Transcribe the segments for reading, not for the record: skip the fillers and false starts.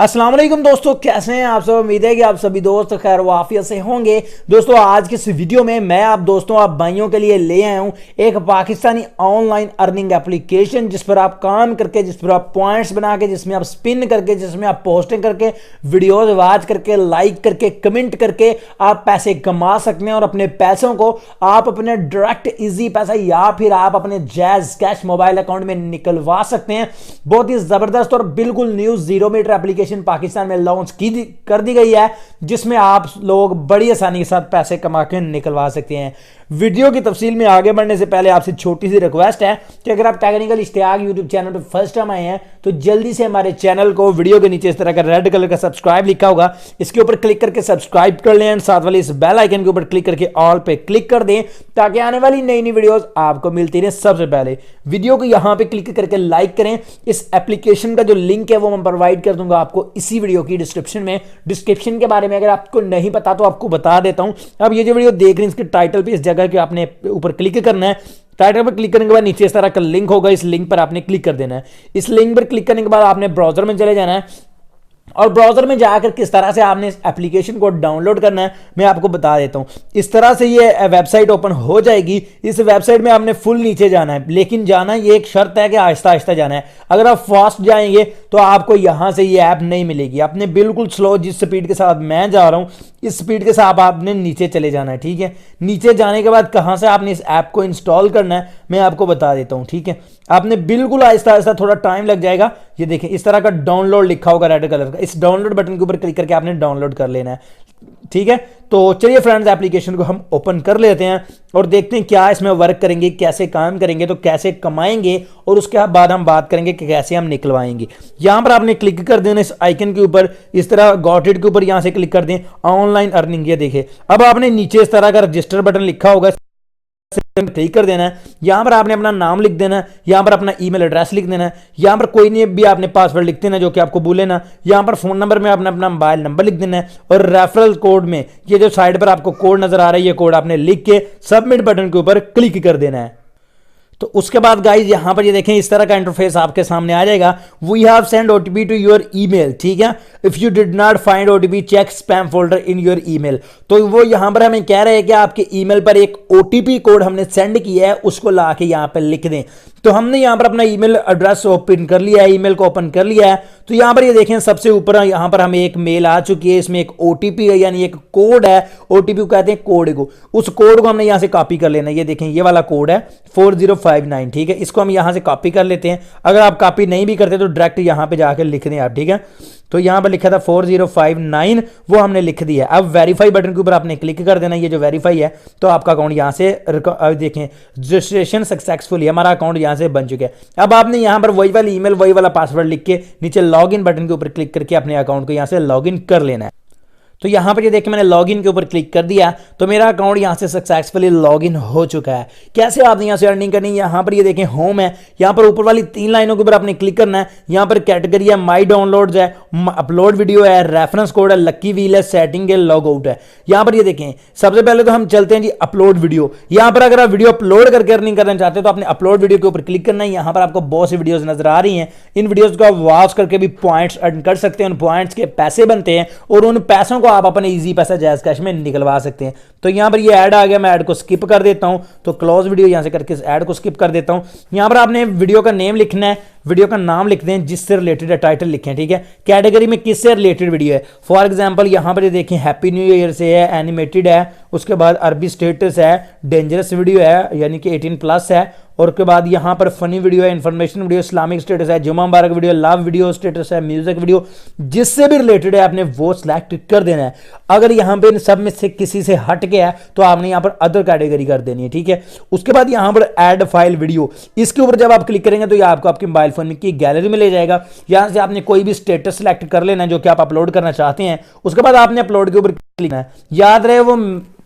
अस्सलाम वालेकुम दोस्तों, कैसे हैं आप सब। उम्मीद है कि आप सभी दोस्त खैर वाफियत से होंगे। दोस्तों आज की इस वीडियो में मैं आप भाइयों के लिए ले आया हूं एक पाकिस्तानी ऑनलाइन अर्निंग एप्लीकेशन, जिस पर आप काम करके, जिस पर आप पॉइंट्स बना के, जिसमें आप स्पिन करके, जिसमें आप पोस्टिंग करके, वीडियोज वॉच करके, लाइक करके, कमेंट करके आप पैसे कमा सकते हैं और अपने पैसों को आप अपने डायरेक्ट इजी पैसा या फिर आप अपने जैज कैश मोबाइल अकाउंट में निकलवा सकते हैं। बहुत ही जबरदस्त और बिल्कुल न्यू 0 मीटर एप्लीकेशन पाकिस्तान में लॉन्च कर दी गई है, जिसमें आप लोग बड़ी आसानी के साथ पैसे कमा के निकलवा सकते हैं। वीडियो की तफसील में आगे बढ़ने से पहले आपसे छोटी सी रिक्वेस्ट है कि अगर आप टेक्निकल इश्तियाक यूट्यूब चैनल पर फर्स्ट टाइम आए हैं तो जल्दी से हमारे चैनल को, वीडियो के नीचे इस तरह का रेड कलर का सब्सक्राइब लिखा होगा, इसके ऊपर क्लिक करके सब्सक्राइब कर लें। साथ वाले इस बेल आइकन के ऊपर क्लिक करके ऑल पे क्लिक कर दें ताकि आने वाली नई नई वीडियोस आपको मिलती रहे सबसे पहले। वीडियो को यहां पे क्लिक करके लाइक करें। इस एप्लीकेशन का जो लिंक है वो मैं प्रोवाइड कर दूंगा आपको इसी वीडियो की डिस्क्रिप्शन में। डिस्क्रिप्शन के बारे में अगर आपको नहीं पता तो आपको बता देता हूं। अब ये जो वीडियो देख रहे हैं इसके टाइटल पे इस जगह के आपने ऊपर क्लिक करना है। टाइटल पर क्लिक करने के बाद नीचे इस तरह का लिंक होगा, इस लिंक पर आपने क्लिक कर देना है। इस लिंक पर क्लिक करने के बाद आपने ब्राउजर में चले जाना है और ब्राउजर में जाकर किस तरह से आपने इस एप्लीकेशन को डाउनलोड करना है मैं आपको बता देता हूं। इस तरह से ये वेबसाइट ओपन हो जाएगी। इस वेबसाइट में आपने फुल नीचे जाना है, लेकिन जाना ये एक शर्त है कि आहिस्ता आहिस्ता जाना है। अगर आप फास्ट जाएंगे तो आपको यहां से ये ऐप नहीं मिलेगी। आपने बिल्कुल स्लो, जिस स्पीड के साथ मैं जा रहा हूं इस स्पीड के साथ आपने नीचे चले जाना है। ठीक है, नीचे जाने के बाद कहां से आपने इस ऐप को इंस्टॉल करना है मैं आपको बता देता हूं। ठीक है, आपने बिल्कुल आहिस्ता आहिस्ता, थोड़ा टाइम लग जाएगा। ये देखें इस तरह का डाउनलोड लिखा होगा रेड कलर का, इस डाउनलोड बटन के ऊपर क्लिक करके आपने डाउनलोड कर लेना है। ठीक है, तो चलिए फ्रेंड्स एप्लीकेशन को हम ओपन कर लेते हैं और देखते हैं क्या इसमें वर्क करेंगे, कैसे काम करेंगे, तो कैसे कमाएंगे, और उसके बाद हम बात करेंगे कि कैसे हम निकलवाएंगे। यहां पर आपने क्लिक कर देना इस आइकन के ऊपर, इस तरह गॉट इट के ऊपर यहां से क्लिक कर दें, ऑनलाइन अर्निंग। ये देखिए अब आपने नीचे इस तरह का रजिस्टर बटन लिखा होगा, क्लिक कर देना है। यहां पर आपने अपना नाम लिख देना है, यहां पर अपना ईमेल एड्रेस लिख देना है, यहां पर कोई नहीं भी आपने पासवर्ड लिख देना जो कि आपको भूले ना। यहां पर फोन नंबर में आपने अपना मोबाइल नंबर लिख देना है और रेफरल कोड में ये जो साइड पर आपको कोड नजर आ रहा है ये कोड आपने लिख के सबमिट बटन के ऊपर क्लिक कर देना है। तो उसके बाद गाइज यहां पर ये देखें इस तरह का इंटरफेस आपके सामने आ जाएगा। We have send OTP to your email. ठीक है, if you did not find OTP check spam folder in your email. तो वो यहां पर हमें कह रहे हैं कि आपके ईमेल पर एक ओटीपी कोड हमने सेंड किया है, उसको ला के यहां पर लिख दें। तो हमने यहां पर अपना ईमेल एड्रेस ओपन कर लिया है, ईमेल को ओपन कर लिया है। तो यहां पर ये देखें सबसे ऊपर यहां पर हमें एक मेल आ चुकी है, इसमें एक ओटीपी है यानी एक कोड है। ओटीपी को कहते हैं कोड को, उस कोड को हमने यहां से कॉपी कर लेना है। ये देखें ये वाला कोड है 4059। ठीक है, इसको हम यहां से कॉपी कर लेते हैं। अगर आप कॉपी नहीं भी करते तो डायरेक्ट यहां पे जाकर लिख दें आप। ठीक है, तो यहां पर लिखा था 4059, वो हमने लिख दिया है। अब वेरीफाई बटन के ऊपर आपने क्लिक कर देना, ये जो वेरीफाई है तो आपका अकाउंट यहां से देखें रजिस्ट्रेशन सक्सेसफुल है, हमारा अकाउंट यहां से बन चुका है। अब आपने यहां पर वही वाली ईमेल, वही वाला पासवर्ड लिख के नीचे लॉगिन बटन के ऊपर क्लिक करके अपने अकाउंट को यहां से लॉगिन कर लेना है। तो यहां पर ये देखिए मैंने लॉगिन के ऊपर क्लिक कर दिया तो मेरा अकाउंट यहां से सक्सेसफुली लॉगिन हो चुका है। कैसे आपने यहां से अर्निंग करनी है, यहां पर ये देखें होम है, यहां पर ऊपर वाली 3 लाइनों के ऊपर आपने क्लिक करना है। यहां पर कैटेगरी है, माई डाउनलोड्स है, अपलोड वीडियो है, रेफरेंस कोड है, लकी व्हील है, सेटिंग है, लॉग आउट है। यहां पर ये देखें सबसे पहले तो हम चलते हैं जी अपलोड वीडियो। यहां पर अगर आप वीडियो अपलोड करके अर्निंग करना चाहते हैं तो आपने अपलोड वीडियो के ऊपर क्लिक करना है। यहां पर आपको बहुत सी वीडियोस नजर आ रही हैं, इन वीडियोस को आप वॉच करके भी पॉइंट्स अर्न कर सकते हैं, उन पॉइंट्स के पैसे बनते हैं और उन पैसों को आप अपने ईजी पैसा जैज कैश में निकलवा सकते हैं। तो यहां पर ये ऐड आ गया, मैं ऐड को स्किप कर देता हूं। तो क्लोज वीडियो यहां से करके इस ऐड को स्किप कर देता हूं। यहां पर आपने वीडियो का नेम लिखना है, वीडियो का नाम लिख दें, जिससे रिलेटेड है टाइटल लिखें। ठीक है, कैटेगरी में किससे रिलेटेड वीडियो है। फॉर एग्जांपल यहां पर ये देखें हैप्पी न्यू ईयर से है, एनिमेटेड है, उसके बाद अरबी स्टेटस है, डेंजरस वीडियो है यानी कि 18+ है, और उसके बाद यहां पर फनी वीडियो है, इंफॉर्मेशन वीडियो, इस्लामिक स्टेटस है, जुमा मुबारक वीडियो, लव वीडियो स्टेटस है, म्यूजिक वीडियो, जिससे भी रिलेटेड है आपने वो सिलेक्ट कर देना है। अगर यहां पे सब में से किसी से हट गया है तो आपने यहां पर अदर कैटेगरी कर देनी है। ठीक है, उसके बाद यहां पर ऐड फाइल वीडियो, इसके ऊपर जब आप क्लिक करेंगे तो ये आपको आपके मोबाइल फोन की गैलरी में ले जाएगा। यहां से आपने कोई भी स्टेटस सिलेक्ट कर लेना है जो कि आप अपलोड करना चाहते हैं। उसके बाद आपने अपलोड के ऊपर क्लिक करना है। याद रहे वो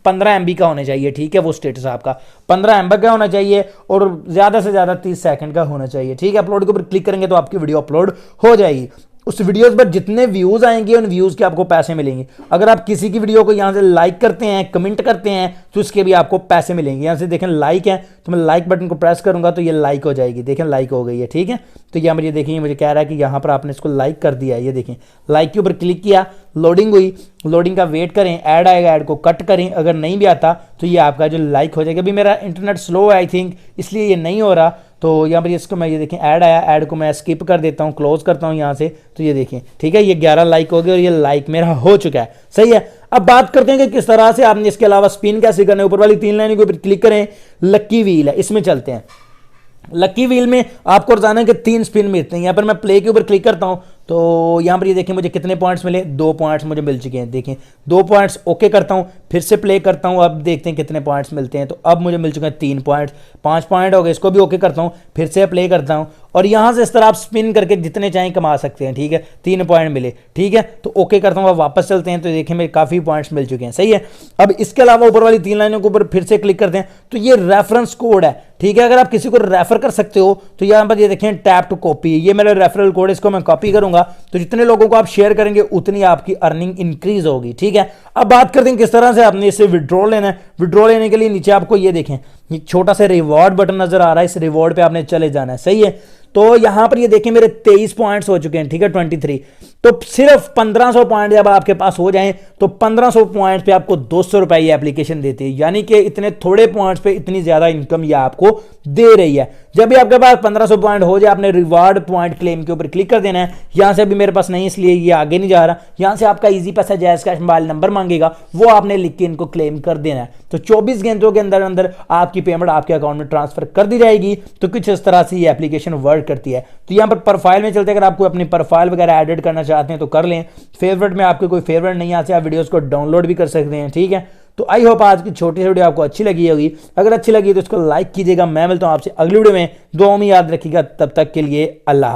15 MB का होना चाहिए। ठीक है, वो स्टेटस आपका 15 MB का होना चाहिए और ज्यादा से ज्यादा 30 सेकंड का होना चाहिए। ठीक है, अपलोड के ऊपर क्लिक करेंगे तो आपकी वीडियो अपलोड हो जाएगी। उस वीडियोस पर जितने व्यूज आएंगे उन व्यूज के आपको पैसे मिलेंगे। अगर आप किसी की वीडियो को यहाँ से लाइक करते हैं, कमेंट करते हैं, तो उसके भी आपको पैसे मिलेंगे। यहाँ से देखें लाइक है, तो मैं लाइक बटन को प्रेस करूंगा तो ये लाइक हो जाएगी। देखें लाइक हो गई है, ठीक है। तो यहाँ मुझे देखिए, मुझे कह रहा है कि यहाँ पर आपने इसको लाइक कर दिया है। ये देखें लाइक के ऊपर क्लिक किया, लोडिंग हुई, लोडिंग का वेट करें, ऐड आएगा, ऐड को कट करें। अगर नहीं भी आता तो ये आपका जो लाइक हो जाएगा। अभी मेरा इंटरनेट स्लो है आई थिंक, इसलिए ये नहीं हो रहा। तो यहाँ पर इसको मैं, ये देखें ऐड आया, ऐड को मैं स्किप कर देता हूँ, क्लोज करता हूँ यहाँ से। तो ये देखें, ठीक है, ये 11 लाइक हो गए और ये लाइक मेरा हो चुका है, सही है। अब बात करते हैं कि किस तरह से आपने इसके अलावा स्पिन कैसे करना है। ऊपर वाली 3 लाइन के ऊपर क्लिक करें, लक्की व्हील है, इसमें चलते हैं। लक्की व्हील में आपको रोजाना के 3 स्पिन मिलते हैं। यहाँ पर मैं प्ले के ऊपर क्लिक करता हूँ तो यहाँ पर ये देखें मुझे कितने पॉइंट्स मिले, 2 पॉइंट्स मुझे मिल चुके हैं। देखें 2 पॉइंट्स, ओके करता हूँ, फिर से प्ले करता हूँ, अब देखते हैं कितने पॉइंट्स मिलते हैं। तो अब मुझे मिल चुके हैं 3 पॉइंट्स, 5 पॉइंट हो गए। इसको भी ओके करता हूँ, फिर से प्ले करता हूँ और यहाँ से इस तरह आप स्पिन करके जितने चाहें कमा सकते हैं, ठीक है। 3 पॉइंट मिले, ठीक है। तो ओके करता हूँ, अब वापस चलते हैं। तो देखिए मेरे काफ़ी पॉइंट्स मिल चुके हैं, सही है। अब इसके अलावा ऊपर वाली 3 लाइनों के ऊपर फिर से क्लिक करते हैं तो ये रेफरेंस कोड है, ठीक है। अगर आप किसी को रेफर कर सकते हो तो यहाँ पर ये देखें टैप टू कॉपी, ये मेरा रेफरल कोड, इसको मैं कॉपी करूंगा तो जितने लोगों को आप शेयर करेंगे उतनी आपकी अर्निंग इंक्रीज होगी, ठीक है। अब बात करते हैं किस तरह से आपने इससे विड्रॉ लेना है। विड्रॉ लेने के लिए नीचे आपको ये देखें, ये छोटा सा रिवॉर्ड बटन नजर आ रहा है, इस रिवॉर्ड पे आपने चले जाना है, सही है। तो यहां पर ये देखें मेरे 23 पॉइंट्स हो चुके हैं, ठीक है, 23। तो सिर्फ 1500 पॉइंट जब आपके पास हो जाएं तो 1500 पॉइंट्स पे आपको 200 रुपए ये एप्लीकेशन देती है। यानी कि इतने थोड़े पॉइंट्स पे इतनी ज्यादा इनकम ये आपको दे रही है। जब भी आपके पास 1500 पॉइंट हो जाए, आपने रिवार्ड पॉइंट क्लेम के ऊपर क्लिक कर देना है। यहां से अभी मेरे पास नहीं, इसलिए ये आगे नहीं जा रहा। यहां से आपका इजी पैसा जैज़ कैश मोबाइल नंबर मांगेगा, वो आपने लिख के इनको क्लेम कर देना है। तो 24 घंटों के अंदर अंदर आपकी पेमेंट आपके अकाउंट में ट्रांसफर कर दी जाएगी। तो कुछ इस तरह से ये एप्लीकेशन वर्क करती है। तो यहाँ पर प्रोफाइल में चलते हैं, अगर आपको अपनी प्रोफाइल वगैरह एडिट करना चाहते हैं तो कर लें। फेवरेट में आपके कोई फेवरेट नहीं आते, आप वीडियोस को डाउनलोड भी कर सकते हैं, ठीक है। तो आई होप आज की छोटी सी वीडियो आपको अच्छी लगी होगी। अगर अच्छी लगी तो इसको लाइक कीजिएगा। मैं मिलता हूं आपसे अगली वीडियो में, दुआ में याद रखिएगा। तब तक के लिए अल्लाह।